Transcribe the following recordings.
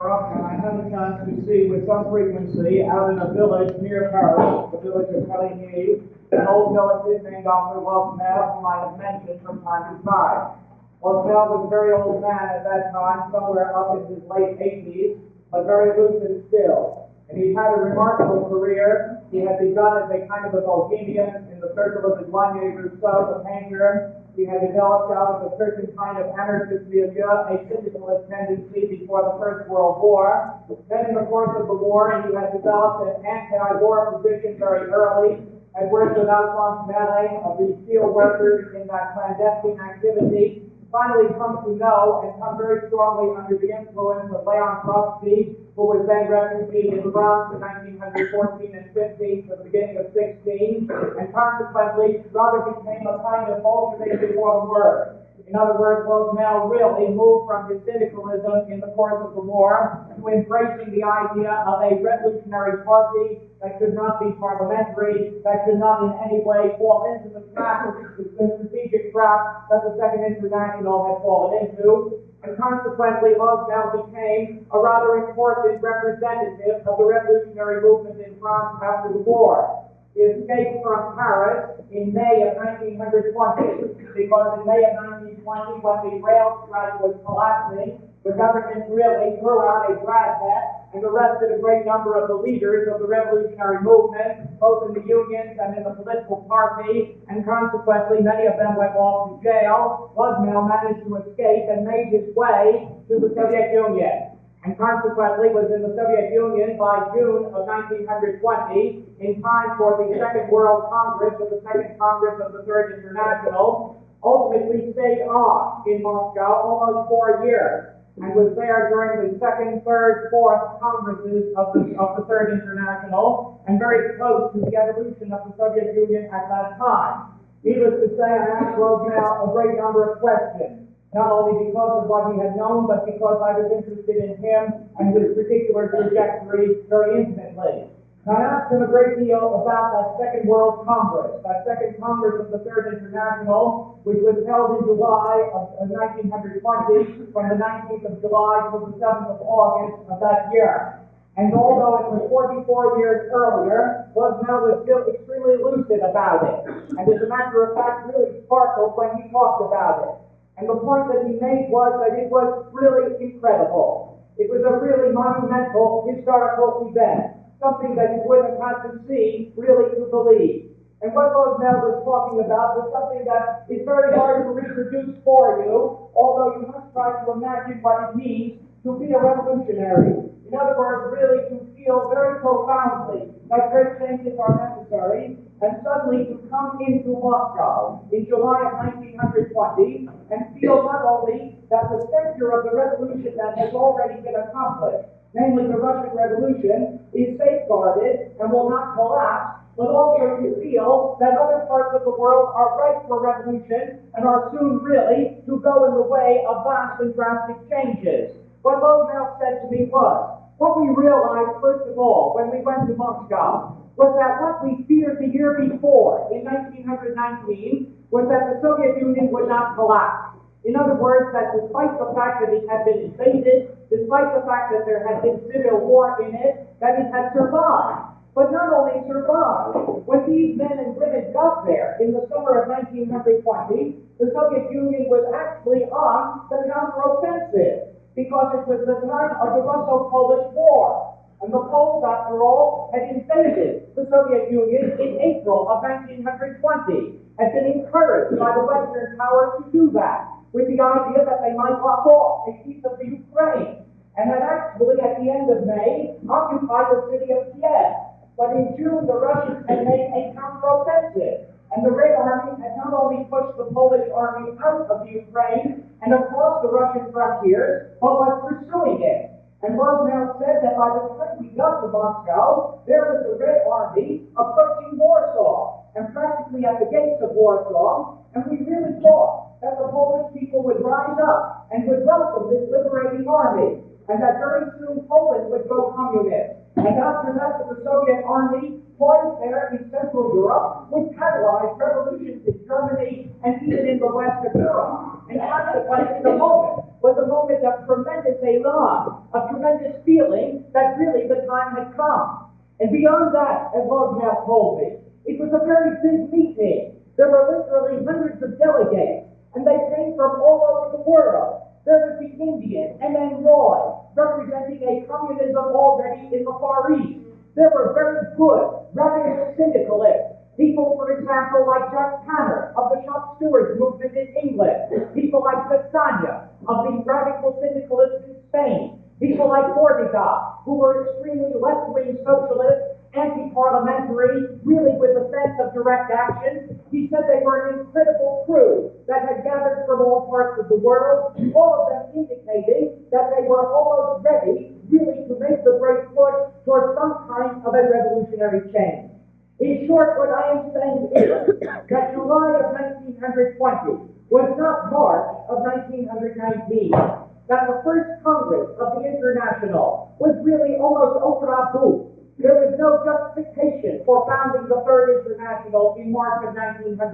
And I had a chance to see with some frequency out in a village near Paris, the village of Coligny, an old village named after Vladimir, whom I have mentioned from time to time. Vladimir was a very old man at that time, somewhere up in his late 80s, but very lucid still. And he had a remarkable career. He had begun as a kind of a bohemian in the circle of Vladimir Lenin, the painter. He had developed out of a certain kind of anarchist milieu, a syndicalist tendency before the First World War. Then in the course of the war, he had developed an anti-war position very early, had worked with Alphonse Maillet of the steel workers in that clandestine activity, finally come to know and come very strongly under the influence of Leon Trotsky, who was then refugeed in France in 1914 and 15 to the beginning of 16, and consequently rather became a kind of Bolshevik before the word. In other words, Vladimir really moved from his syndicalism in the course of the war to embracing the idea of a revolutionary party that should not be parliamentary, that should not in any way fall into the trap, the strategic trap that the Second International had fallen into. And consequently, Vladimir became a rather important representative of the revolutionary movement in France after the war. He escaped from Paris in May of 1920, because in May of 1920, when the rail strike was collapsing, the government really threw out a dragnet and arrested a great number of the leaders of the revolutionary movement, both in the unions and in the political party, and consequently many of them went off to jail. Vladimir managed to escape and made his way to the Soviet Union, and consequently was in the Soviet Union by June of 1920, in time for the Second World Congress, or the Second Congress of the Third International. Ultimately stayed on in Moscow almost 4 years, and was there during the second, third, fourth Congresses of the Third International, and very close to the evolution of the Soviet Union at that time. Needless to say, I asked Vladimir a great number of questions, not only because of what he had known, but because I was interested in him and his particular trajectory very intimately. And I asked him a great deal about that Second World Congress, that Second Congress of the Third International, which was held in July of 1920, from the 19th of July to the 7th of August of that year. And although it was 44 years earlier, Vladimir was still extremely lucid about it, and as a matter of fact, really sparkled when he talked about it. And the point that he made was that it was really incredible. It was a really monumental historical event, something that you would have had to see really to believe. And what Vladimir was talking about was something that is very hard to reproduce for you, although you must try to imagine what it means to be a revolutionary. In other words, really to feel very profoundly that great changes are necessary, and suddenly to come into Moscow in July of 1920 and feel not only that the center of the revolution that has already been accomplished, namely the Russian Revolution, is safeguarded and will not collapse, but also to feel that other parts of the world are ripe for revolution and are soon really to go in the way of vast and drastic changes. What Vladimir said to me was, what we realized, first of all, when we went to Moscow, was that what we feared the year before, in 1919, was that the Soviet Union would not collapse. In other words, that despite the fact that it had been invaded, despite the fact that there had been civil war in it, that it had survived. But not only survived, when these men and women got there in the summer of 1920, the Soviet Union was actually on the counteroffensive, because it was the time of the Russo-Polish War. And the Poles, after all, had invaded the Soviet Union in April of 1920, had been encouraged by the Western powers to do that, with the idea that they might lock off a piece of the Ukraine, and had actually, at the end of May, occupied the city of Kiev. But in June, the Russians had made a counteroffensive, and the Red Army had not only pushed the Polish army out of the Ukraine and across the Russian frontiers, but was pursuing it. And Vladimir said that by the time we got to Moscow, there was the Red Army approaching Warsaw, and practically at the gates of Warsaw, and we really thought that the Polish people would rise up and would welcome this liberating army, and that very soon Poland would go communist. And after that, the Soviet army, poised there in Central Europe, would catalyze revolutions in Germany and even in the west of Europe. And consequently, the moment was a moment of tremendous elan, of tremendous feeling that really the time had come. And beyond that, as Vladimir told me, it was a very big meeting. There were literally hundreds of delegates, and they came from all over the world. There was the Indian, M.N. Roy, representing a communism already in the Far East. There were very good, radical syndicalists. People, for example, like Jack Tanner of the shop stewards movement in England. People like Castagna of the radical syndicalists in Spain. People like Ortega, who were extremely left-wing socialists, anti-parliamentary, really with a sense of direct action. He said they were an incredible crew that had gathered from all parts of the world, all of them indicating that they were almost ready, really, to make the great push towards some kind of a revolutionary change. In short, what I am saying is that July of 1920 was not March of 1919. That the first Congress of the International was really almost opera bouffe. There was no justification for founding the Third International in March of 1919,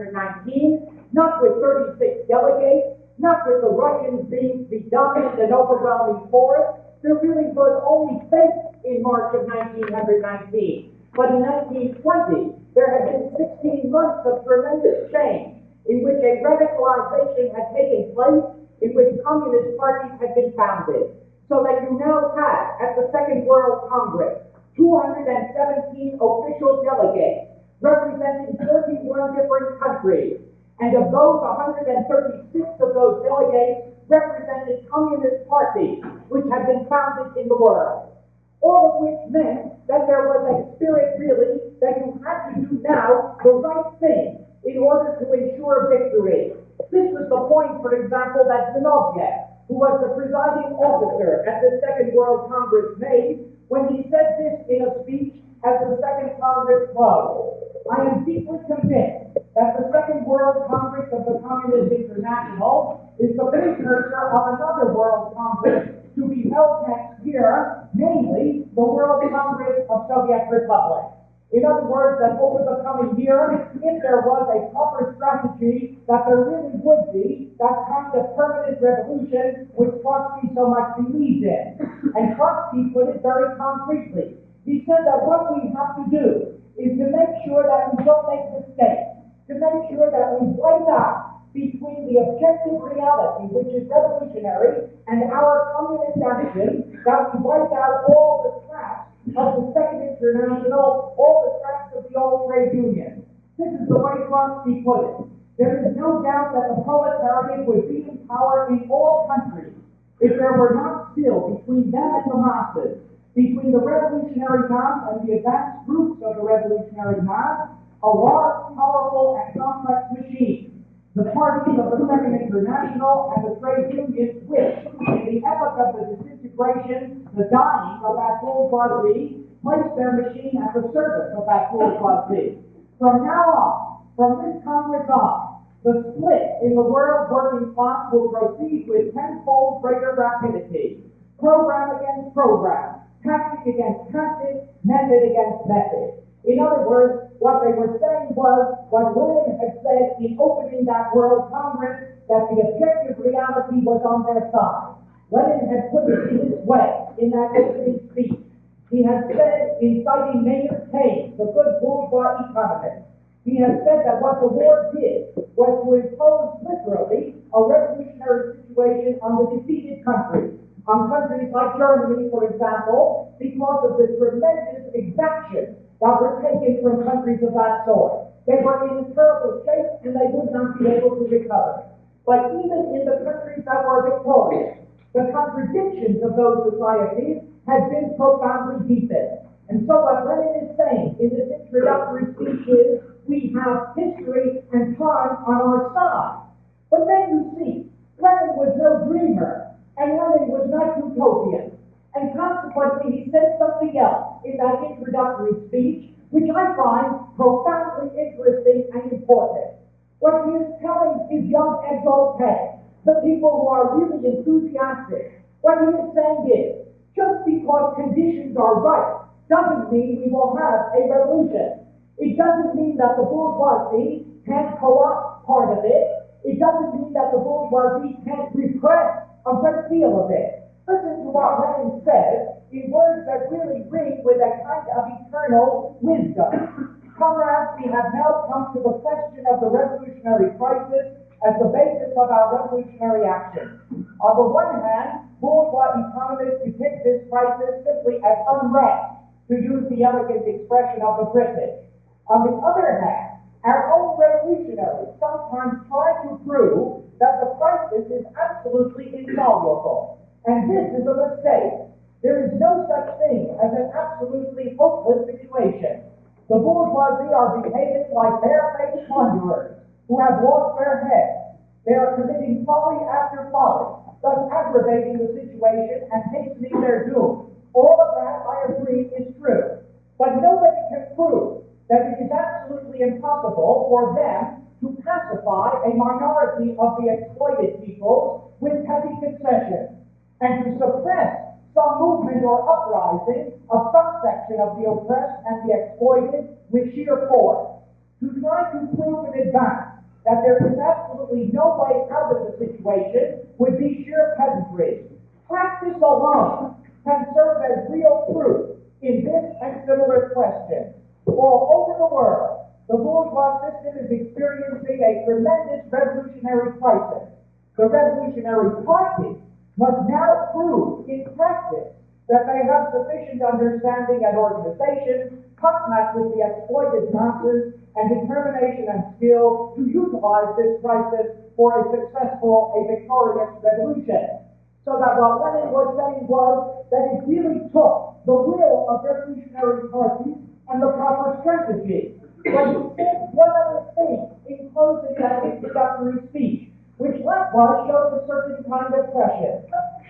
not with 36 delegates, not with the Russians being the dominant and overwhelming force. There really was only faith in March of 1919. But in 1920, there had been 16 months of tremendous change in which a radicalization had taken place, in which communist parties had been founded. So that you now had, at the Second World Congress, 217 official delegates representing 41 different countries. And of those, 136 of those delegates represented communist parties which had been founded in the world. All of which meant that there was a spirit, really, that you had to do now the right thing in order to ensure victory. This was the point, for example, that Zinoviev, who was the presiding officer at the Second World Congress, made when he said this in a speech as the Second Congress closed. I am deeply convinced that the Second World Congress of the Communist International is the precursor of another World Congress to be held next year, namely the World Congress of Soviet Republics. In other words, that over the coming year, if there was a proper strategy, that there really would be that kind of permanent revolution which Trotsky so much believed in. And Trotsky put it very concretely. He said that what we have to do is to make sure that we don't make mistakes, to make sure that we wipe out between the objective reality, which is revolutionary, and our communist action, that we wipe out all the traps of the Second International, all the traps of the old trade union. This is the way Trotsky put it. There is no doubt that the proletariat would be in power in all countries if there were not still between them and the masses, between the revolutionary mass and the advanced groups of the revolutionary mass, a large, powerful, and complex machine. The parties of the Second International and the trade unions which, in the epoch of the disintegration, the dying of that bourgeoisie, placed their machine at the service of that bourgeoisie. From now on, from this Congress on, the split in the world working class will proceed with tenfold greater rapidity. Program against program, tactic against tactic, method against method. In other words, what they were saying was what Lenin had said in opening that World Congress, that the objective reality was on their side. Lenin had put it in this way in that opening speech. He had said, in citing Maynard Keynes, the good bourgeois economist, he had said that what the war did was to impose literally a revolutionary situation on the defeated countries. On countries like Germany, for example, because of the tremendous exactions that were taken from countries of that sort. They were in terrible shape and they would not be able to recover. But even in the countries that were victorious, the contradictions of those societies had been profoundly deepened. And so what Lenin is saying in this introductory speech is, we have history and time on our side. But then you see, Lenin was no dreamer, and Lenin was not utopian. And consequently, he said something else in that introductory speech, which I find profoundly interesting and important. What he is telling his young exaltés, the people who are really enthusiastic, what he is saying is, just because conditions are right, doesn't mean we will have a revolution. It doesn't mean that the bourgeoisie can't co-opt part of it. It doesn't mean that the bourgeoisie can't repress a great deal of it. Listen to what Lenin says in words that really ring with a kind of eternal wisdom. Comrades, we have now come to the question of the revolutionary crisis as the basis of our revolutionary action. On the one hand, bourgeois economists depict this crisis simply as unrest, to use the elegant expression of the British. On the other hand, our own revolutionaries sometimes try to prove that the crisis is absolutely insoluble. And this is a mistake. There is no such thing as an absolutely hopeless situation. The bourgeoisie are behaving like barefaced plunderers who have lost their heads. They are committing folly after folly, thus aggravating the situation and hastening their doom. All of that, I agree, is true. But nobody can prove that it is absolutely impossible for them to pacify a minority of the exploited peoples with petty concessions, and to suppress some movement or uprising of some section of the oppressed and the exploited with sheer force. To try to prove in advance that there is absolutely no way out of the situation would be sheer pedantry. Practice alone can serve as real proof in this and similar questions. All over the world, the bourgeois system is experiencing a tremendous revolutionary crisis. The revolutionary party must now prove in practice that they have sufficient understanding and organization, contact with the exploited masses, and determination and skill to utilize this crisis for a successful, victorious revolution. So that what Lenin was saying was that it really took the will of revolutionary parties and the proper strategy. But he said one other thing in closing that introductory speech, which likewise shows a certain kind of pressure.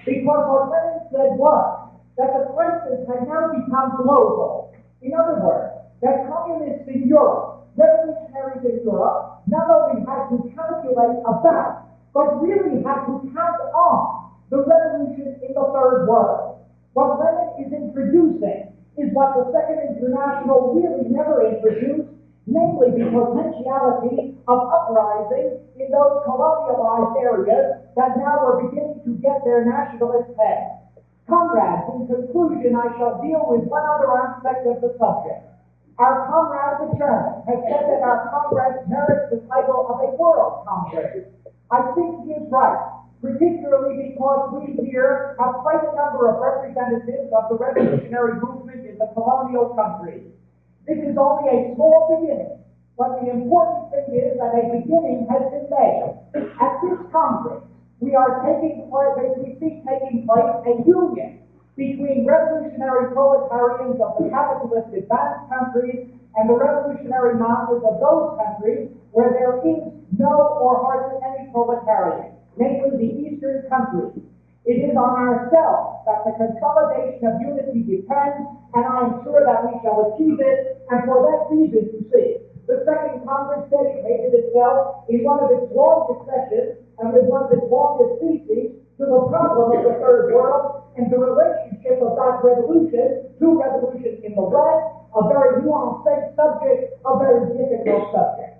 Because what Lenin said was that the crisis had now become global. In other words, that communists in Europe, revolutionaries in Europe, not only had to calculate about, but really had to count on the revolution in the Third World. What Lenin is introducing is what the Second International really never introduced, namely the potentiality of uprising in those colonialized areas that now are beginning to get their nationalist head. Comrades, in conclusion, I shall deal with one other aspect of the subject. Our comrade, the German, has said that our Congress merits the title of a World Congress. I think he is right, particularly because we here have quite a number of representatives of the revolutionary movement in the colonial countries. This is only a small beginning, but the important thing is that a beginning has been made. At this Congress, we see taking place a union between revolutionary proletarians of the capitalist advanced countries and the revolutionary masses of those countries where there is no or hardly any proletariat, namely the eastern countries. It is on ourselves that the consolidation of unity depends, and I am sure that we shall achieve it, and for that reason, you see, the Second Congress dedicated itself in one of its longest sessions and with one of its longest theses to the problem of the Third World and the relationship of that revolution to revolution in the West, a very nuanced subject, a very difficult subject.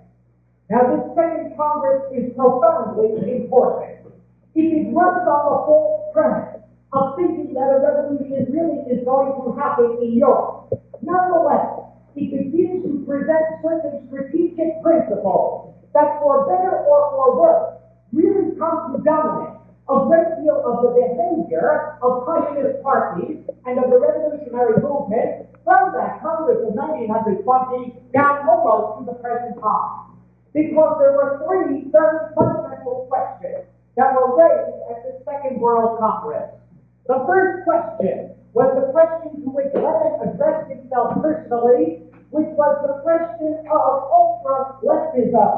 Now, this Second Congress is profoundly important. It runs on the false premise of thinking that a revolution really is going to happen in Europe. Nonetheless, it begins to present certain strategic principles that, for better or for worse, really come to dominate a great deal of the behavior of communist parties and of the revolutionary movement from that Congress of 1920 down almost to the present time. Because there were three very fundamental questions that were raised at the Second World Congress. The first question was the question to which Lenin addressed himself personally, which was the question of ultra-leftism.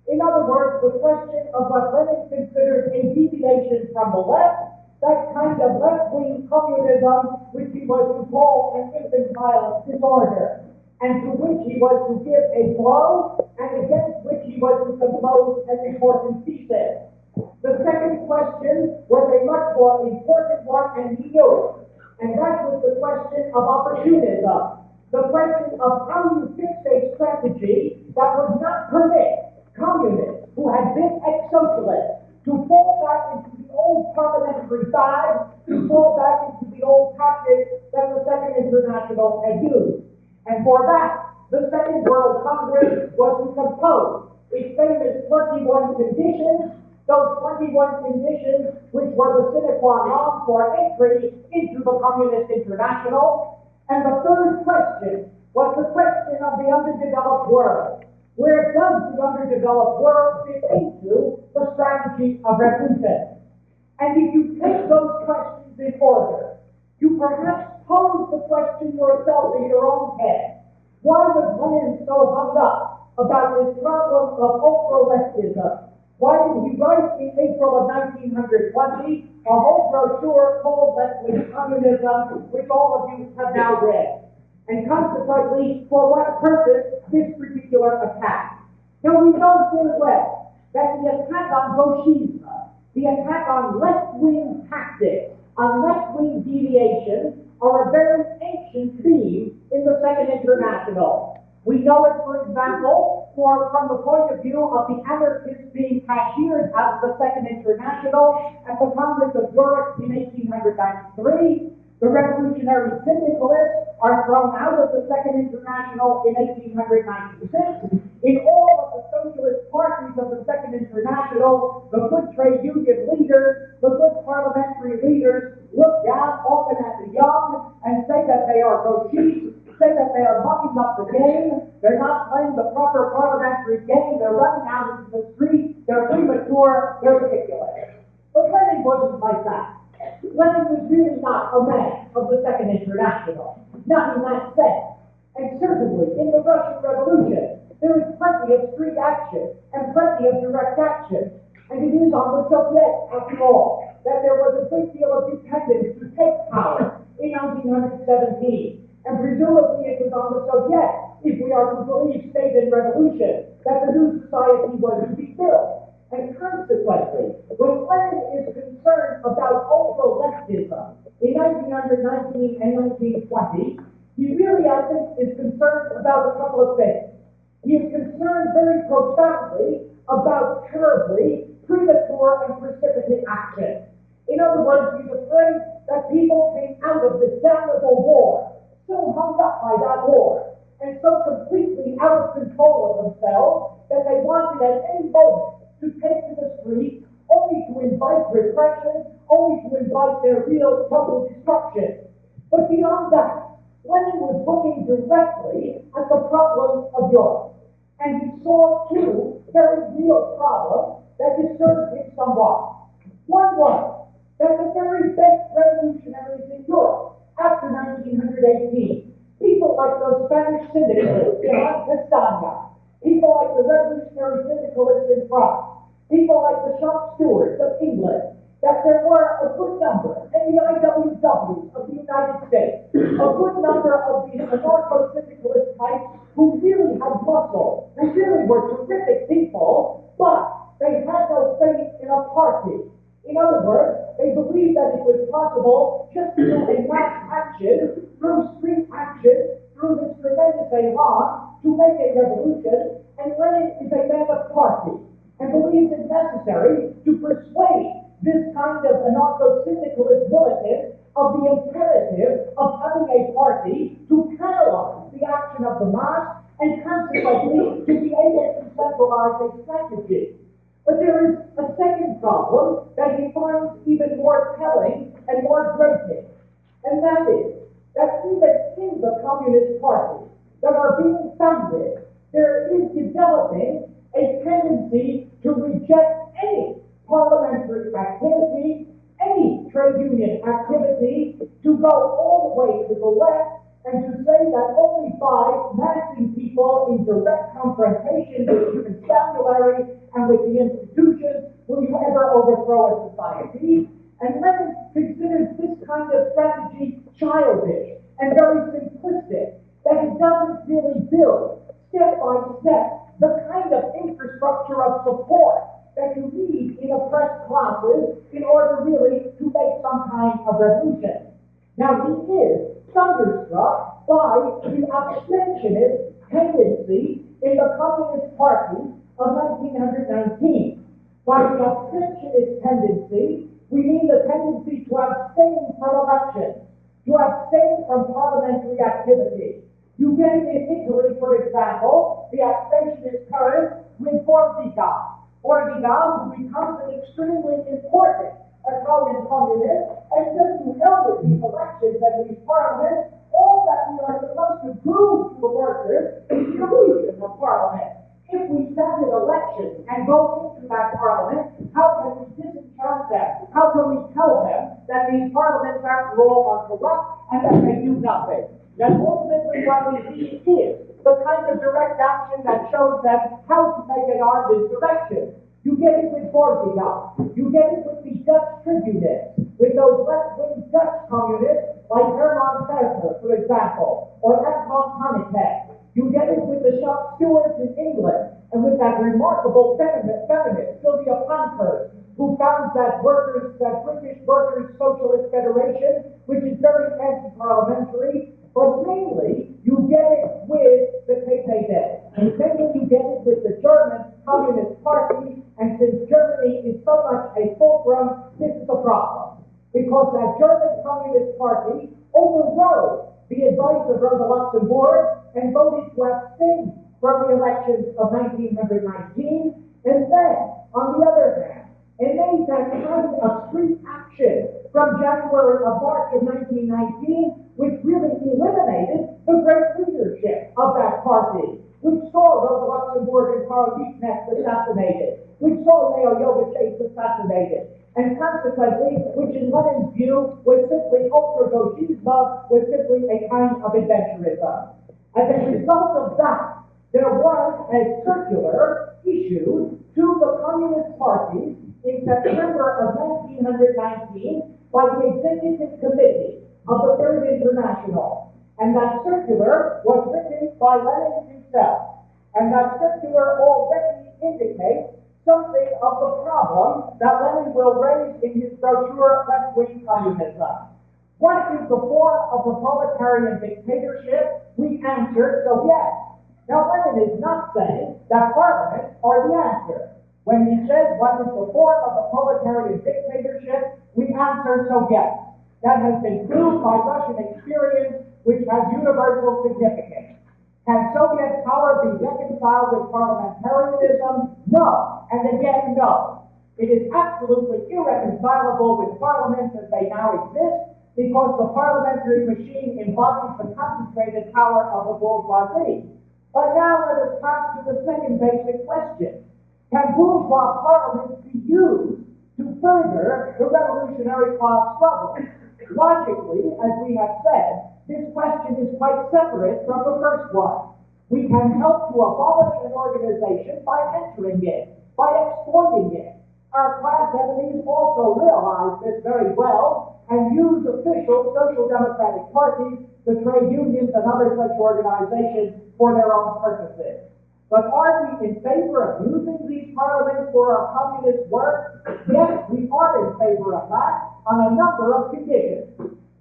In other words, the question of what Lenin considered a deviation from the left, that kind of left-wing communism which he was to call an infantile disorder, and to which he was to give a blow, and against which he was to compose an important thesis. The second question was a much more important one, and he knew it. And that was the question of opportunism. The question of how you fix a strategy that would not permit communists who had been ex-socialists to fall back into the old parliamentary bag to fall back into the old tactics that the Second International had used. And for that, the Second World Congress was to compose its famous 21 conditions, those 21 conditions which were the sine qua non for entry into the Communist International. And the third question was the question of the underdeveloped world. Where does the underdeveloped world fit into the strategy of revolution? And if you take those questions in order, you perhaps pose the question yourself in your own head. Why was Lenin so hung up about this problem of ultra-leftism? Why did he write in April of 1920 a whole brochure called Left-Wing Communism, which all of you have now read? And consequently, for what purpose this particular attack? Now, we know full well that the attack on Bolshevism, the attack on left-wing tactics, on left-wing deviation, are a very ancient theme in the Second International. We know it, for example, from the point of view of the anarchists being cashiered out of the Second International at the Congress of Zurich in 1893. The revolutionary syndicalists are thrown out of the Second International in 1896. In all of the socialist parties of the Second International, the good trade union leaders, the good parliamentary leaders look down often at the young and say that they are gauchistes, say that they are mucking up the game, they're not playing the proper parliamentary game, they're running out into the street, they're premature, they're ridiculous. But Lenin wasn't like that. Lenin was really not a man of the Second International, not in that sense. And certainly, in the Russian Revolution, there is plenty of street action and plenty of direct action. And it is on the Soviets, after all, that there was a great deal of dependence to take power in 1917. And presumably it was on the Soviets, if we are to believe State and Revolution, that the new society was to be built. And consequently, when Lenin is concerned about ultra-leftism in 1919 and 1920, he really, I think, is concerned about a couple of things. He is concerned very profoundly about terribly premature and precipitate action. In other words, he's afraid that people came out of this damnable war, so hung up by that war, and so completely out of control of themselves that they wanted at any moment to take to the street only to invite repression, only to invite their real total destruction. But beyond that, Lenin was looking directly at the problems of Europe. And he saw two very real problems that disturbed him somewhat. One was that the very best revolutionaries in Europe after 1918, people like those Spanish syndicalists in Castagna, people like the revolutionary syndicalists in France, people like the shop stewards of England, that there were a good number, and the IWWs of the United States, a good number of these anarcho-syndicalist types who really had muscle, who really were terrific people, but they had no faith in a party. In other words, they believed that it was possible just through a mass action, through street action, through this tremendous elan, to make a revolution, and Lenin is a man of party, and believes it necessary to persuade this kind of anarcho-syndicalist militant of the imperative of having a party to catalyze the action of the mass and consequently to be able to centralize a strategy. But there is a second problem that he finds even more telling and more grating, and that is that even in the Communist parties that are being founded, there is developing a tendency to reject any parliamentary activity, any trade union activity, to go all the way to the left and to say that only by massing people in direct confrontation with the constabulary and with the institutions will you ever overthrow a society. And Lenin considers this kind of strategy childish and very simplistic, that it doesn't really build step by step the kind of infrastructure of support that you need in oppressed classes in order really to make some kind of revolution. Now, he is thunderstruck by the abstentionist tendency in the Communist Party of 1919, by the abstentionist tendency We mean the tendency to abstain from elections, to abstain from parliamentary activity. You get it in Italy, for example, the abstention is current with Bordiga. Bordiga, who becomes an extremely important Italian communist, and says to hell with these elections and these parliaments, all that we are supposed to prove to the workers is the illusion of parliament. If we stand in elections and go into that parliament, how can we disenchant them? How can we tell them that these parliaments, after all, are corrupt and that they do nothing? That ultimately what we need is the kind of direct action that shows them how to make an armed insurrection. You get it with Bordiga. You get it with the Dutch tribunists, with those left-wing Dutch communists like Herman Vesper, for example, or Anton Haneke. You get it with the shop stewards in England, and with that remarkable feminist, Sylvia Pankhurst, who founds that British Workers' Socialist Federation, which is very anti-parliamentary. But mainly, you get it with the KPD. And mainly you get it with the German Communist Party, and since Germany is so much a fulcrum, this is a problem. Because that German Communist Party overrode the advice of Rosa Luxemburg and voted to abstain from the elections of 1919, and then, on the other hand, and made that kind of street action from March of 1919, which really eliminated the great leadership of that party, which saw Rosa Luxemburg and Karl Liebknecht assassinated, which saw Leo Jovic assassinated, and consequently, which in Lenin's view was simply ultra-gauchisme, was simply a kind of adventurism. As a result of that, there was a circular issued to the Communist parties in September of 1919 by the Executive Committee of the Third International. And that circular was written by Lenin himself. And that circular already indicates something of the problem that Lenin will raise in his brochure, Left-Wing Communism. What is the form of the proletarian dictatorship? We answered, so yes. Now, Lenin is not saying that parliaments are the answer. When he says what is the form of the proletarian dictatorship, we answer, so yes. That has been proved by Russian experience, which has universal significance. Can Soviet power be reconciled with parliamentarism? No. And again, no. It is absolutely irreconcilable with parliaments as they now exist, because the parliamentary machine embodies the concentrated power of the bourgeoisie. But now let us pass to the second basic question. Can bourgeois parliaments be used to further the revolutionary class struggle? Logically, as we have said, this question is quite separate from the first one. We can help to abolish an organization by entering it, by exploiting it. Our class enemies also realize this very well and use official social democratic parties, the trade unions, and other such organizations for their own purposes. But are we in favor of using these parliaments for our communist work? Yes, we are in favor of that on a number of conditions.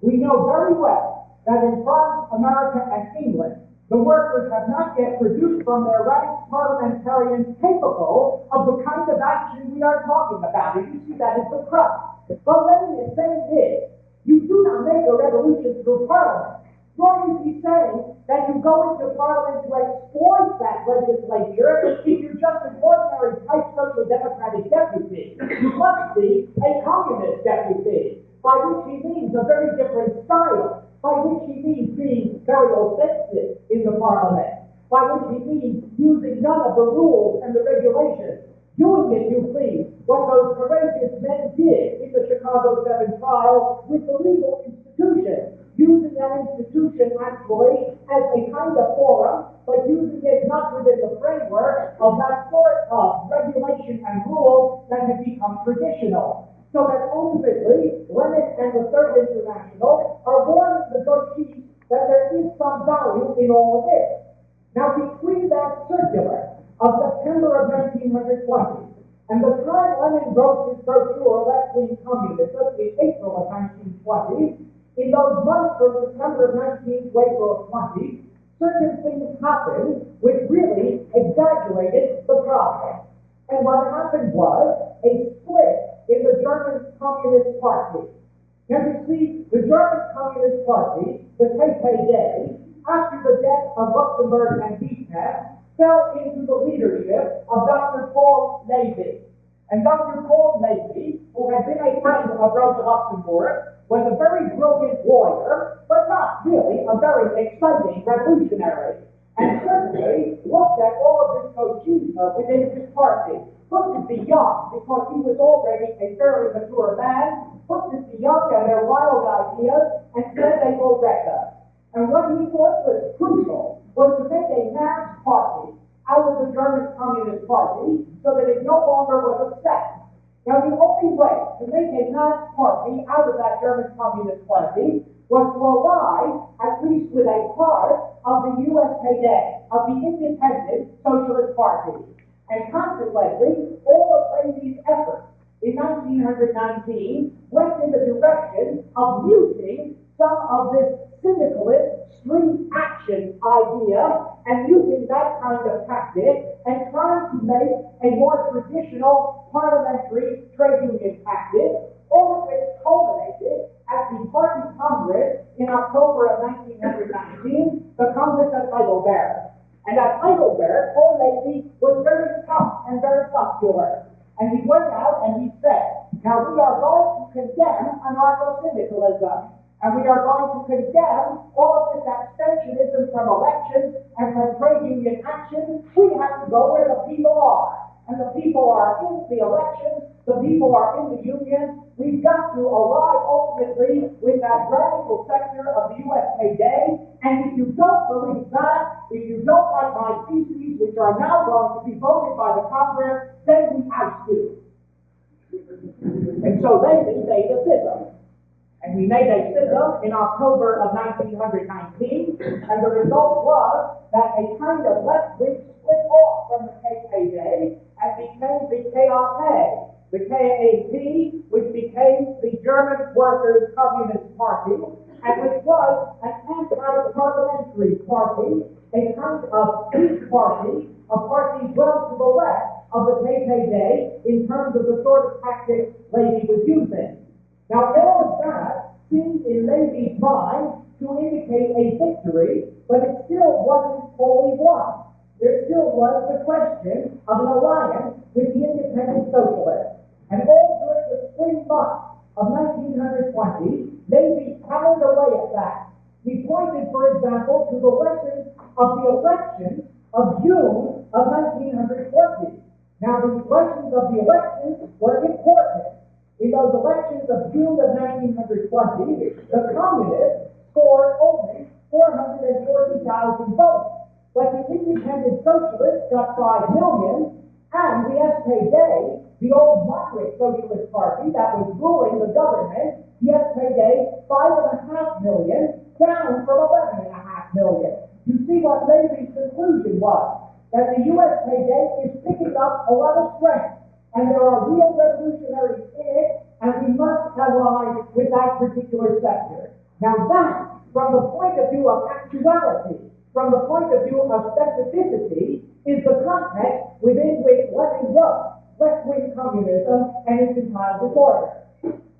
We know very well that in France, America, and England, the workers have not yet produced from their ranks parliamentarians capable of the kind of action we are talking about. And you see that is the crux. But Lenin is saying this: you do not make a revolution through parliament. Nor is he saying that you go into parliament to exploit that legislature if you're just an ordinary type social democratic deputy. You must be a communist deputy, by which he means a very different style, by which he means being very offensive in the parliament, by which he means using none of the rules and the regulations, doing, if you please, what those courageous men did in the Chicago 7 trial with the legal institution, using that institution actually as a kind of forum, but using it not within the framework of that sort of regulation and rules that had become traditional. So that ultimately, Lenin and the Third International are warning the gauchists that there is some value in all of this. Now, between that circular of September of 1920 and the time Lenin wrote his brochure, Left-Wing Communism, in April of 1920, in those months from September of 19 to April of 20, certain things happened which really exaggerated the problem. And what happened was a split in the German Communist Party. Now you see, the German Communist Party, the KPD, after the death of Luxembourg and Bismarck, fell into the leadership of Dr. Paul Levy. And Dr. Paul Levy, who had been a friend of Rosa Luxemburg, was a very brilliant lawyer, but not really a very exciting revolutionary. And certainly looked at all of this machismo within his party. Looked at the young, because he was already a fairly mature man, looked at the young and their wild ideas, and said they will wreck us. And what he thought was crucial was to make a mass party out of the German Communist Party so that it no longer was a sect. Now, the only way to make a mass party out of that German Communist Party was to ally, at least with a part of the USPD, of the Independent Socialist Party. And consequently, all of Levy's efforts in 1919 went in the direction of muting some of this syndicalist street action idea and using that kind of tactic and trying to make a more traditional parliamentary trade union tactic, all of which culminated at the Party Congress in October of 1919, the Congress at Heidelberg. And at Heidelberg, Paul Levy was very tough and very muscular. And he went out and he said, now we are going to condemn anarcho-syndicalism. And we are going to condemn all of this abstentionism from elections and from trade union action. We have to go where the people are. And the people are in the elections. The people are in the unions. We've got to ally ultimately with that radical sector of the USPD. And if you don't believe that, if you don't like my theses, which are now going to be voted by the Congress, then we have to. And so they made a schism. And we made a schism in October of 1919, and the result was that a kind of left wing split off from the KPD and became the KAP. The KAP, which became the German Workers' Communist Party, and which was an anti-parliamentary party, a kind of street party, a party well to the left of the KPD in terms of the sort of tactics Levy was using. Now, all of that seemed in Levy's mind to indicate a victory, but it still wasn't fully won. There still was the question of an alliance with the independent socialists. And all during the spring months of 1920, Levy hammered away at that. He pointed, for example, to the lessons of the elections of June of 1920. Now, the lessons of the elections were important. In those elections of June of 1920, the Communists scored only 440,000 votes, but the Independent Socialists got 5 million, and the SPD, the old moderate socialist party that was ruling the government, the SPD, 5.5 million, down from 11.5 million. You see what Levy's conclusion was, that the USPD is picking up a lot of strength. And there are real revolutionaries in it, and we must ally with that particular sector. Now that, from the point of view of actuality, from the point of view of specificity, is the context within which Lenin wrote left-wing communism and infantile disorder.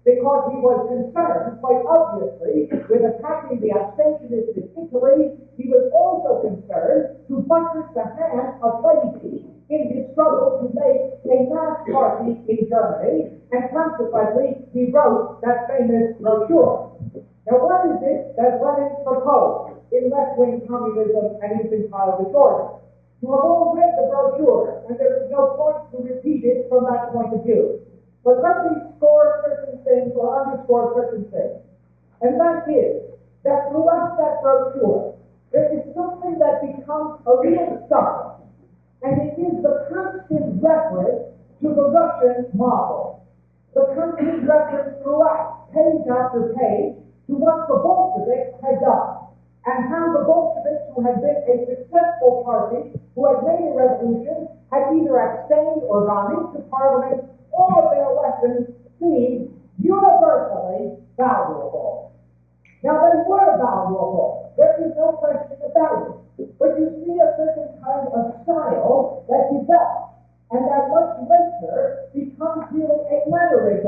Because he was concerned, quite obviously, with attacking the abstentionists in Italy, he was also concerned to buttress the hand of Levy in his struggle to make a mass party in Germany, and consequently, he wrote that famous brochure. Now, what is it that Lenin proposed in left-wing communism and infantile disorder? You have all read the brochure, and there is no point to repeat it from that point of view. But let me score certain things or underscore certain things. And that is that throughout that brochure, there is something that becomes a real start. And it is the constant reference to the Russian model. The constant reference throughout, page after page, to what the Bolsheviks had done. And how the Bolsheviks, who had been a successful party, who had made a revolution, had either abstained or gone into parliament. All of their lessons seemed universally valuable. Now, they were valuable. There is no question about it. But you see a certain kind of style that develops, and that much later becomes really a lettering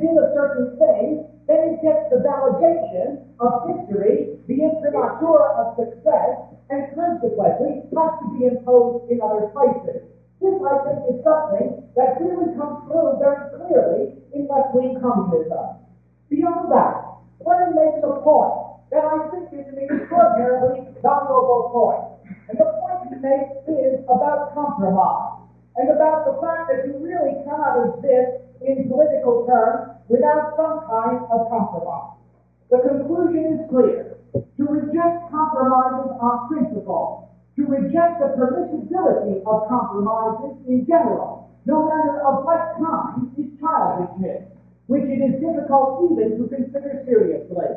did a certain thing, then it gets the validation of history, the imprimatur of success, and consequently has to be imposed in other places. This, I think, is something that really comes through very clearly in left-wing communism. Beyond that, Lenin makes a point that I think is an extraordinarily valuable point. And the point he makes is about compromise, and about the fact that you really cannot exist in political terms without some kind of compromise. The conclusion is clear. To reject compromises on principle, to reject the permissibility of compromises in general, no matter of what kind, is childishness, which it is difficult even to consider seriously.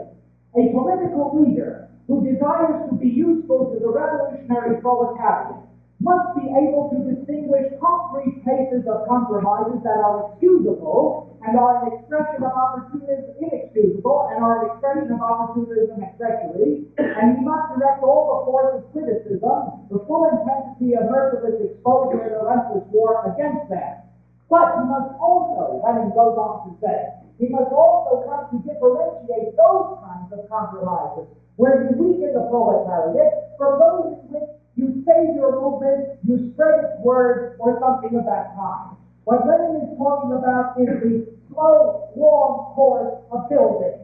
A political leader who desires to be useful to the revolutionary proletariat must be able to distinguish concrete cases of compromises that are excusable and are an expression of opportunism inexcusable and are an expression of opportunism and treachery, and he must direct all the force of criticism, the full intensity of merciless exposure and relentless war against them. But he must also, Lenin goes on to say, he must also come to differentiate those kinds of compromises where you weaken the proletariat from those in which you save your movement, you spread its word, or something of that kind. What Lenin is talking about is the slow, long course of building.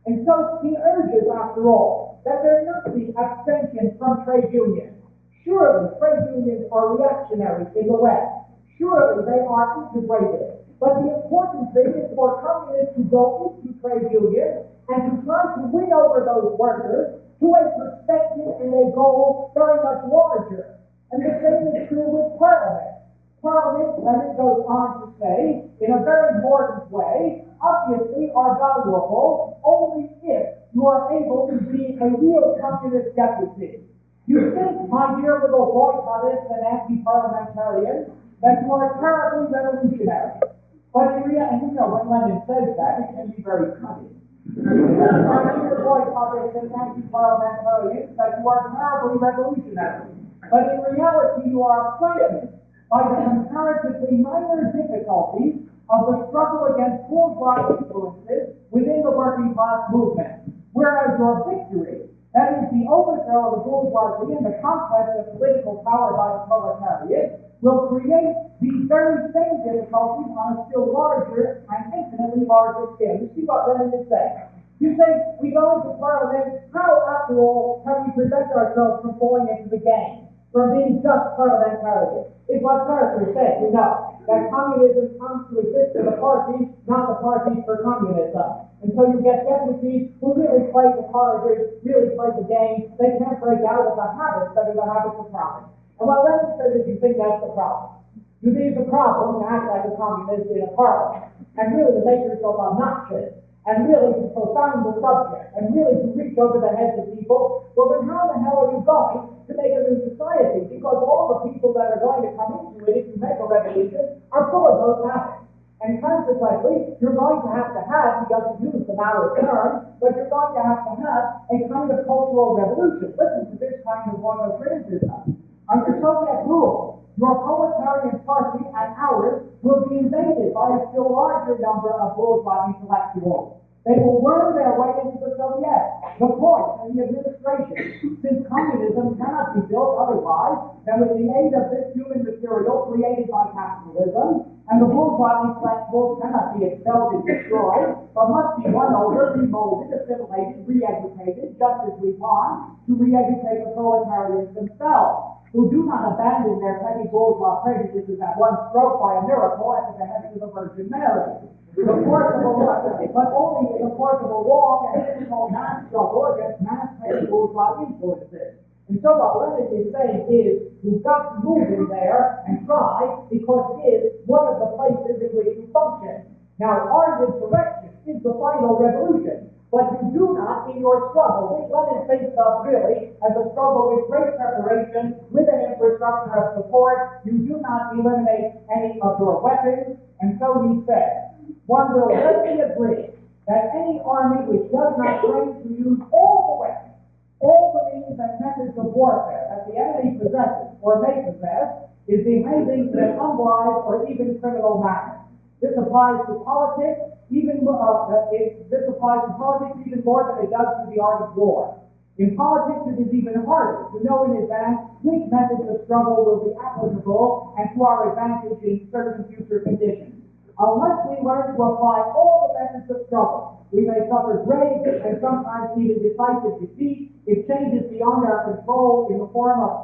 And so he urges, after all, that there must be abstention from trade unions. Surely trade unions are reactionary in the West. Surely they are integrated. But the important thing is for communists to go into trade unions and to try to win over those workers to a perspective and a goal very much larger. And the same is true with Parliament. Parliament, Lenin goes on to say, in a very important way, obviously are valuable only if you are able to be a real communist deputy. You think, my dear little boycottists and anti-parliamentarians, that you are terribly revolutionary. But in reality, and you know, when Lenin says that, it can be very cutting. The boycotters and anti-parliamentarians that you are terribly revolutionary. But in reality, you are frightened by the comparatively minor difficulties of the struggle against bourgeois influences within the working class movement. Whereas your victory, that is the overthrow of the bourgeoisie and the conquest of political power by the proletariat, will create these very same difficulties on a still larger and infinitely larger scale. You see what Lenin is saying? You say, we go into Parliament, how, after all, can we prevent ourselves from falling into the game, from being just parliamentarians? It's what Sartre said, you know, that communism comes to exist in the parties, not the parties for communism. And so you get deputies who really play the corridors, really play the game. They can't break out of the habits that are the habits of profit. And what Lenin says is, you think that's the problem. You think it's a problem to act like a communist in a parliament, and really to make yourself obnoxious, and really to profound the subject, and really to reach over the heads of people. Well, then how the hell are you going to make a new society? Because all the people that are going to come into it, if you make a revolution, are full of those habits. And consequently, you're going to have, he doesn't use the Maoist term, but you're going to have a kind of cultural revolution. Listen to this kind of one of criticism. Under Soviet rule, your proletarian party and ours will be invaded by a still larger number of bourgeois intellectuals. They will worm their way into the Soviets, the courts, and the administration, since communism cannot be built otherwise than with the aid of this human material created by capitalism, and the bourgeois intellectuals cannot be expelled and destroyed, but must be won over, remolded, assimilated, re-educated, just as we want to re-educate the proletarians themselves, who do not abandon their petty bourgeois prejudices at one stroke by a miracle at the behest of the Virgin Mary. The course of a but only in the course of a long and difficult mass struggle against mass petty bourgeois influences. And so what Lenin is saying is, you've got to move in there and try, because it is one of the places in which you function. Now, armed insurrection is the final revolution. But you do not, in your struggle, which Lenin thinks of really as a struggle with great preparation, with an infrastructure of support, you do not eliminate any of your weapons. And so he said, one will readily agree that any army which does not train to use all the weapons, all the means and methods of warfare that the enemy possesses or may possess, is behaving in an unwise or even criminal manner. This applies to politics this applies to politics even more than it does to the art of war. In politics, it is even harder to know in advance which methods of struggle will be applicable and to our advantage in certain future conditions. Unless we learn to apply all the methods of struggle, we may suffer grave and sometimes even decisive defeat if changes beyond our control in the form of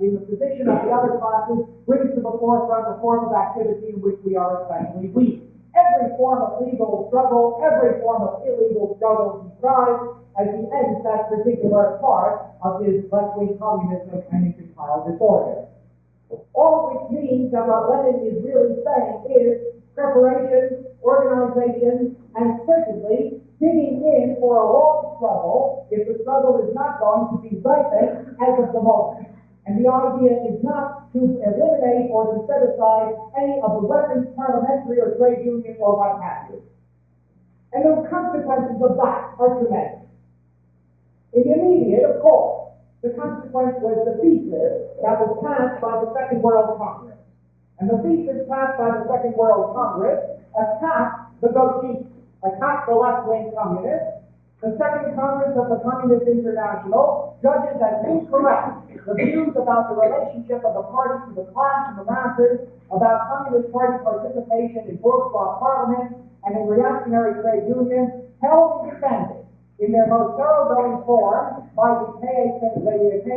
in the position of the other classes brings to the forefront a form of activity in which we are especially weak. Every form of legal struggle, every form of illegal struggle he tries as he ends that particular part of his left-wing communism and infantile disorder. All of which means that what Lenin is really saying is preparation, organization, and certainly digging in for a long struggle if the struggle is not going to be ripened as of the moment. And the idea is not to eliminate or to set aside any of the weapons, parliamentary or trade union or what have you. And the consequences of that are tremendous. In the immediate, of course, the consequence was the thesis that was passed by the Second World Congress. And the thesis passed by the Second World Congress attacked the gauchistes, attacked the left-wing communists. The Second Congress of the Communist International judges as incorrect the views about the relationship of the party to the class and the masses, about Communist Party participation in bourgeois parliaments and in reactionary trade unions, held and defended in their most thoroughgoing form by the KAPD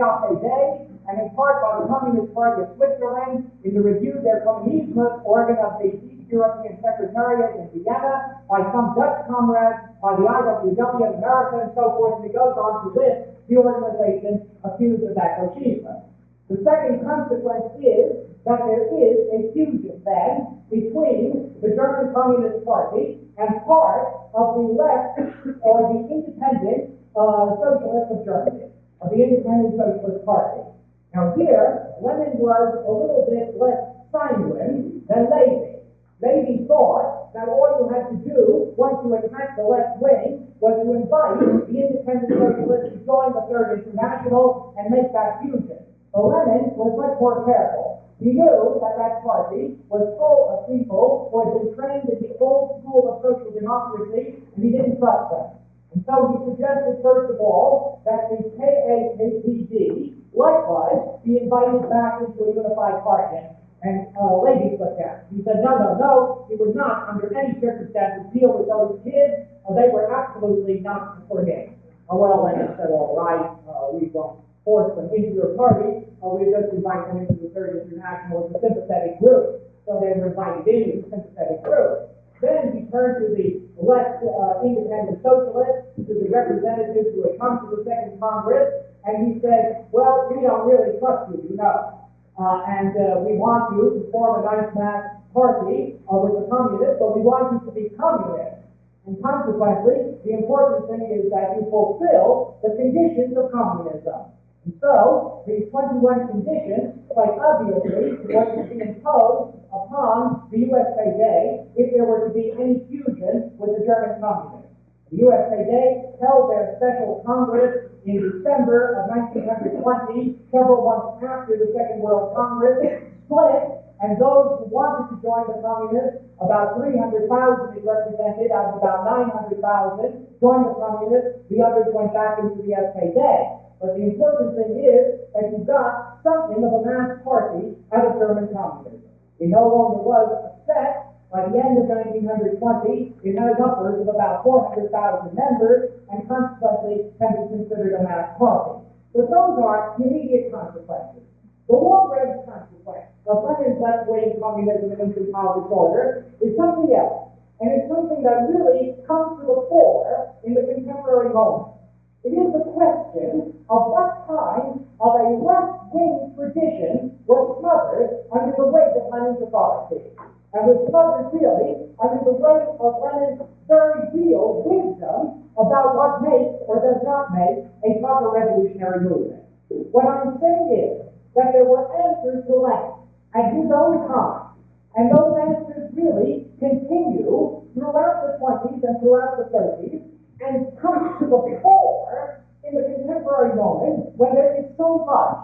and in part by the Communist Party of Switzerland in the Revue der Kommunismus organ of the East European Secretariat in Vienna, by some Dutch comrades, by the IWW in America, and so forth, and it goes on to list the organizations accused of that gauchisme. The second consequence is that there is a fusion then between the German Communist Party and part of the left or the independent socialists of Germany, of the Independent Socialist Party. Now here, Lenin was a little bit less sanguine than Lenin. Lenin thought that all you had to do once you attacked the left wing was to invite the Independent Socialists to join the Third International and make that fusion. But Lenin was much more careful. He knew that that party was full of people who had been trained in the old school of social democracy, and he didn't trust them. And so he suggested, first of all, that the KAPD likewise be invited back into a unified party. And Lenin flipped out. He said, no, he would not, under any circumstances, deal with those kids. They were absolutely not for him. Well, Lenin said, all right, we won't force them into your party. We just invite them into the Third International as a sympathetic group. So they were invited in as a sympathetic group. Then he turned to the left independent socialists, to the representatives who had come to the Second Congress, and he said, well, we don't really trust you, you know. And we want you to form a nice mass party with the communists, but we want you to be communists. And consequently, the important thing is that you fulfill the conditions of communism. And so, these 21 conditions, quite obviously, were to be imposed upon the USPD if there were to be any fusion with the German communists. The USPD held their special Congress in December of 1920, several months after the Second World Congress, split, and those who wanted to join the communists, about 300,000 it represented out of about 900,000, joined the communists, the others went back into the SPD. But the important thing is that you got something of a mass party out of German communism. It no longer was a sect. By the end of 1920, it had upwards of about 400,000 members, and consequently can be considered a mass party. But those are immediate consequences. The long-range consequence of Lenin's left-wing communism and infantile disorder is something else, and it's something that really comes to the fore in the contemporary moment. It is the question of what kind of a left-wing tradition was smothered under the weight of Lenin's authority, and was smothered really under the weight of Lenin's very real wisdom about what makes or does not make a proper revolutionary movement. What I'm saying is that there were answers to Lenin at his own time, and those answers really continue throughout the 20s and throughout the 30s, and come to the fore in the contemporary moment when there is so much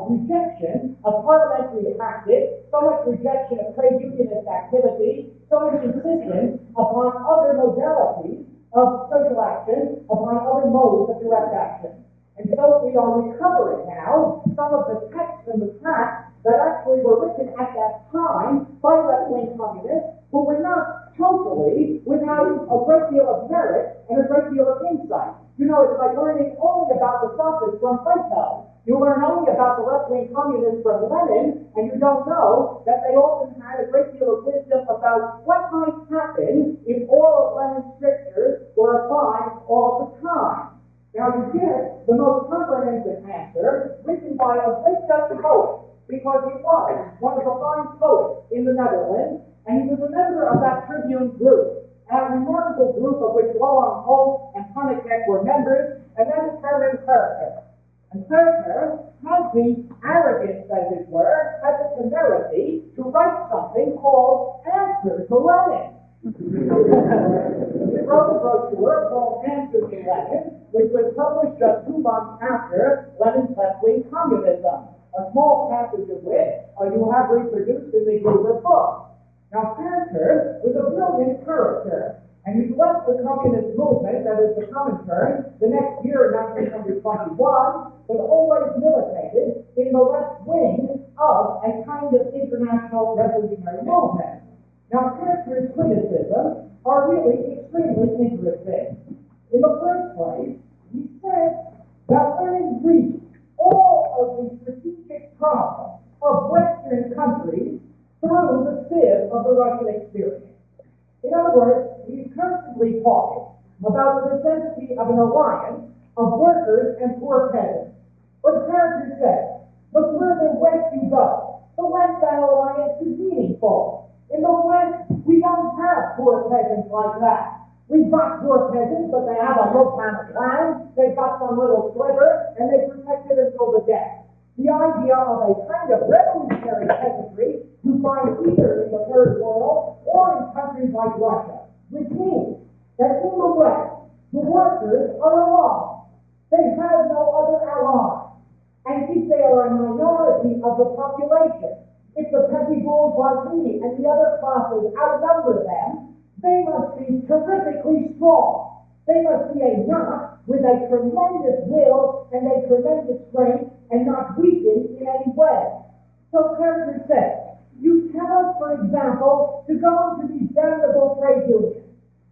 rejection of parliamentary tactics, so much rejection of trade unionist activity, So it's insistent upon other modalities of social action, upon other modes of direct action. And so we are recovering now some of the texts and the tracts that actually were written at that time by left-wing communists who were not totally without a great deal of merit and a great deal of insight. You know, it's like learning only about the sophists from Plato. You learn only about the left-wing communists from Lenin, and you don't know that they often had a great deal of wisdom about what might happen if all of Lenin's strictures were applied all of the time. Now you get the most comprehensive answer written by a great Dutch poet, because he was one of the fine poets in the Netherlands, and he was a member of that Tribune group, a remarkable group of which Roland Holt and Honeycutt were members, and that is Herman Herker. And Herker has the arrogance, as it were, has the temerity to write something called Answer to Lenin. He wrote a brochure called Answer to Lenin, which was published just 2 months after Lenin's left-wing communism. A small passage of which you have reproduced in the Gruber book. Now, Herker was a brilliant character, and he left the communist movement, that is the Comintern, the next year in 1921, but always militated in the left wing of a kind of international revolutionary movement. Now, Herker's criticisms are really extremely interesting. In the first place, he says that Lenin reached all of the strategic problems of Western countries through the sieve of the Russian experience. In other words, he's constantly talking about the necessity of an alliance of workers and poor peasants. But Herker says, the further west you go, the less that alliance is meaningful. In the West, we don't have poor peasants like that. We've got poor peasants, but they have a low pound of land, they've got some little sliver, and they protect it until the death. The idea of a kind of revolutionary peasantry you find either in the Third World or in countries like Russia, which means that in the West, the workers are alone. They have no other allies. And if they are a minority of the population, if the petty bourgeoisie and the other classes outnumber them, they must be terrifically strong. They must be a knot with a tremendous will and a tremendous strength and not weakened in any way. So Herker says, you tell us, for example, to go into these damnable trade unions.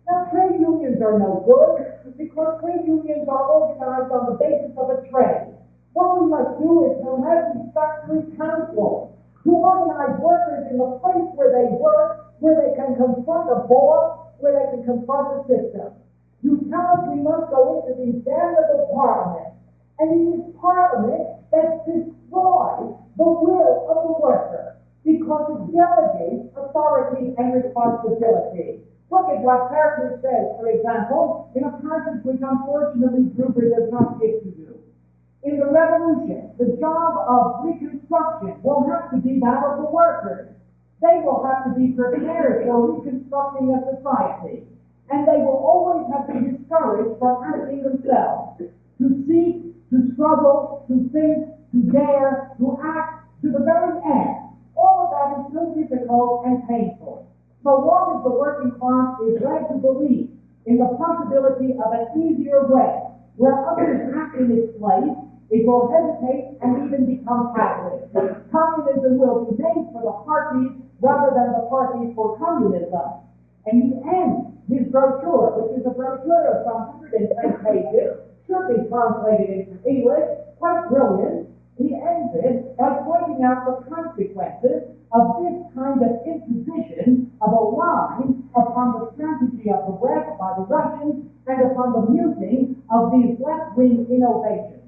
Now, trade unions are no good because trade unions are organized on the basis of a trade. What we must do is to have these factory councils to organize workers in the place where they work, where they can confront the boss, where they can confront the system. You tell us we must go into these damnable parliaments, and in this parliament that destroys the will of the worker because it delegates authority and responsibility. Look at what Herker says, for example, in a passage which unfortunately Gruber does not give to you. In the revolution, the job of reconstruction will have to be that of the workers. They will have to be prepared for reconstructing a society. And they will always have to be discouraged from acting themselves. To seek, to struggle, to think, to dare, to act, to the very end. All of that is so difficult and painful. So long as the working class is led to believe in the possibility of an easier way, where others act in its place, it will hesitate and even become passive. Communism will be made for the parties rather than the parties for communism. And he ends his brochure, which is a brochure of some 110 pages, should be translated into English, quite brilliant. He ends it by pointing out the consequences of this kind of imposition of a line upon the strategy of the West by the Russians and upon the muting of these left-wing innovations.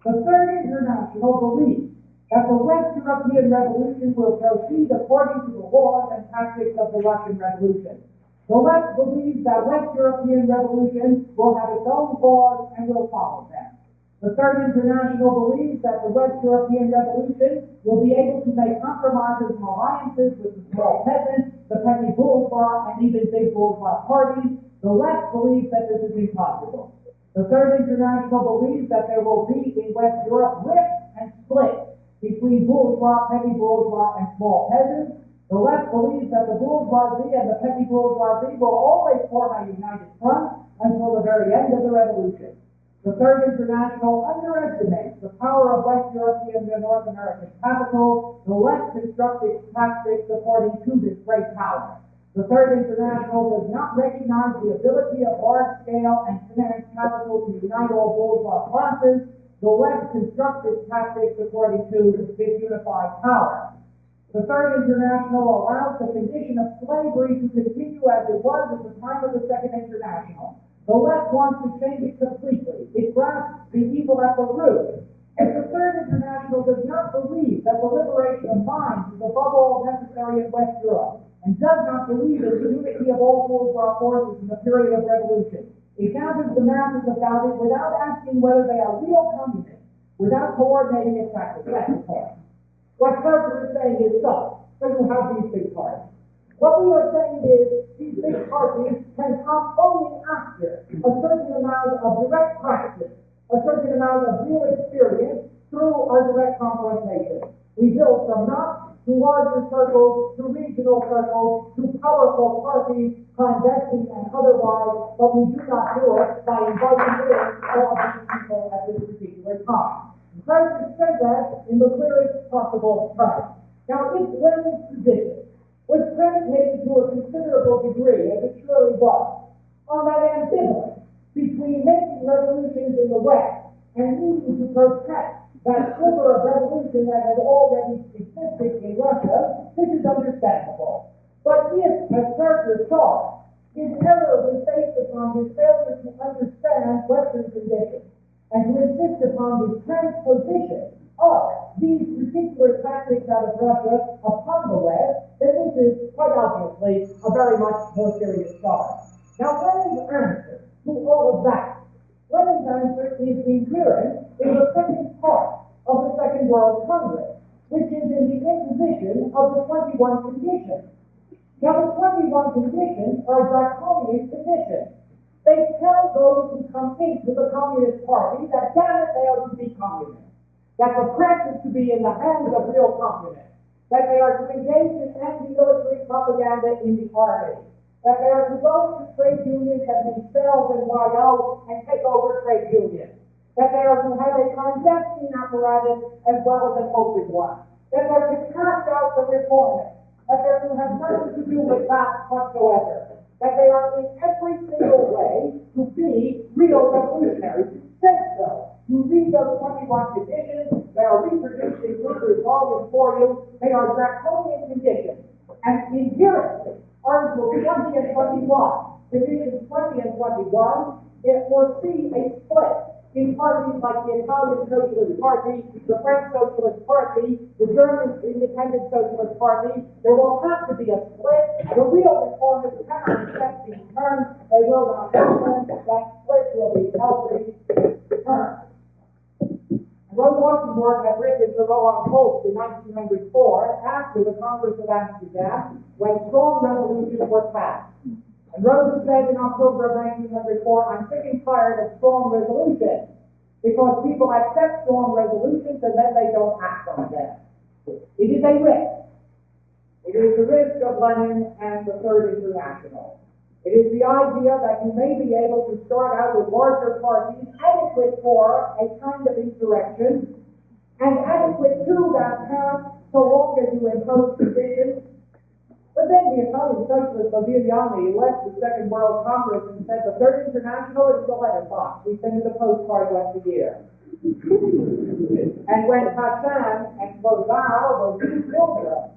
The Third International believes that the West European Revolution will proceed according to the laws and tactics of the Russian Revolution. The left believes that West European Revolution will have its own laws and will follow them. The Third International believes that the West European Revolution will be able to make compromises and alliances with the small peasants, the petty bourgeois, and even big bourgeois parties. The left believes that this is impossible. The Third International believes that there will be in West Europe rifts and splits between bourgeois, petty bourgeois, and small peasants. The left believes that the bourgeoisie and the petty bourgeoisie will always form a united front until the very end of the revolution. The Third International underestimates the power of West European and North American capital. The left constructs its tactics according to this great power. The Third International does not recognize the ability of large-scale and finance capital to unite all bourgeois classes. The left constructs its tactics according to this unified power. The Third International allows the condition of slavery to continue as it was at the time of the Second International. The left wants to change it completely. It grasps the evil at the root. And the Third International does not believe that the liberation of minds is above all necessary in West Europe, and does not believe in the unity of all bourgeois forces in the period of revolution. It gathers the masses about it without asking whether they are real communists, without coordinating its tactics. That's the point. What Carter is saying is so you have these big parties. What we are saying is these big parties can come only after a certain amount of direct practice, a certain amount of real experience through our direct confrontation. We build from knots to larger circles, to regional circles, to powerful parties, clandestine and otherwise, but we do not do it by inviting in all of these people at this particular time. Carter said that in the clearest possible terms. Now, if Lenin's position was predicated to a considerable degree, as it surely was, on that ambivalence between making revolutions in the West and needing to protect that sliver of revolution that had already existed in Russia, this is understandable. But if, as Carter thought, his error was based upon his failure to understand Western conditions and to insist upon the transposition of these particular tactics out of Russia upon the West, then this is quite obviously a very much more serious charge. Now, Lenin's answer to all of that, Lenin's answer is inherent in the second part of the Second World Congress, which is in the imposition of the 21 conditions. Now, the 21 conditions are draconian conditions. They tell those who compete with the Communist Party that, damn it, they are to be communists. That the press is to be in the hands of real communists, that they are to engage in anti-military propaganda in the army, that they are to go to trade unions and themselves and wide out and take over trade unions, that they are to have a clandestine apparatus as well as an open one, that they're to cast out the reformists, that they're to have nothing to do with that whatsoever, that they are in every single way to be real revolutionaries. It says so. You read those 21 conditions, they are reproduced in Luther's volume for you. They are draconian conditions. And inherently, Articles 20 and 21, Conditions 20 and 21, it foresee a split in parties like the Italian Socialist Party, the French Socialist Party, the German Independent Socialist Party. There will have to be a split. The real reformists cannot accept these terms. They will not help them. That split will be healthy terms. Rosa Luxemburg had written to Roland Holtz in 1904 after the Congress of Amsterdam when strong resolutions were passed. And Rosa said in October of 1904, I'm sick and tired of strong resolutions because people accept strong resolutions and then they don't act on them. It is a risk. It is the risk of Lenin and the Third International. It is the idea that you may be able to start out with larger parties adequate for a kind of insurrection and adequate to that path so long as you impose conditions. But then the Italian socialist Vladimir left the Second World Congress and said the Third International is the letterbox. We send it a postcard once a year. And when Madison and Closau, the two children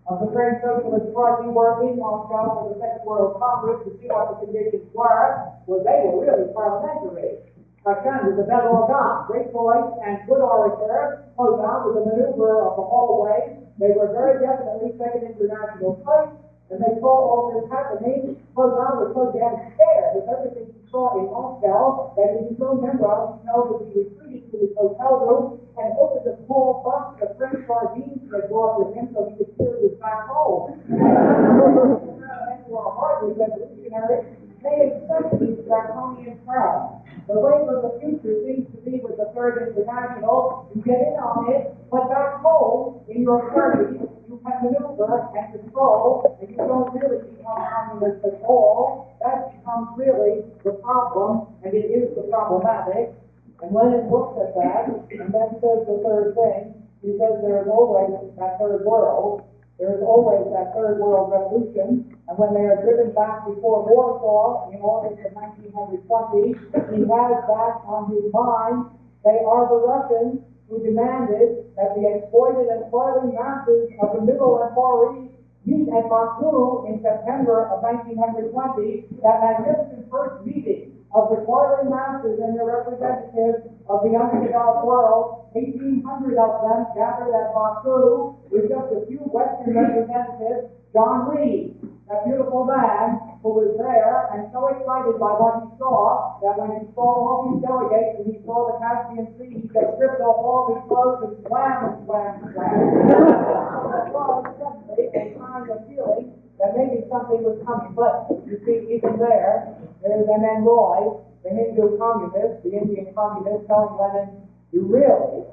of the French Socialist Party, were in Moscow for the Second World Congress to see what the conditions were, well, they were really parliamentary. Madison was a bel organe, great voice and good orator. Closau was a maneuver of the hallway. They were very definitely Second International types, and they saw all this happening. Closau was so damn scared with everything he saw in Moscow that in his own memoir, he knows that he retreated to his hotel room and opened a small box of French sardines he had brought with him so he could steal his back home. And were hardly revolutionary. They accept these draconian terms. The wave of the future seems to be with the Third International. You get in on it, but back home in your party, you can maneuver and control, and you don't really become communist at all, that becomes really the problem, and it is the problematic. And Lenin looks at that, and then says the third thing. He says there is always that third world. There is always that third world revolution. And when they are driven back before Warsaw in August of 1920, he has that on his mind. They are the Russians who demanded that the exploited and toiling masses of the Middle and Far East meet at Baku in September of 1920, that magnificent first meeting of the toiling masses and their representatives of the underdeveloped world. 1,800 of them gathered at Baku with just a few Western representatives. John Reed, that beautiful man who was there and so excited by what he saw that when he saw all these delegates and he saw the Caspian Sea, he just stripped off all his clothes and swam and swam and swam. It was suddenly a kind of feeling that maybe something was coming. But you see, even there's M.N. Roy, the Hindu communist, the Indian communist, telling Lenin, you really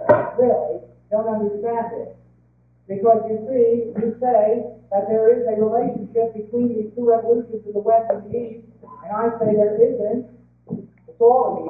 don't understand it. Because you see, you say that there is a relationship between these two revolutions in the West and the East, and I say there isn't. It's all of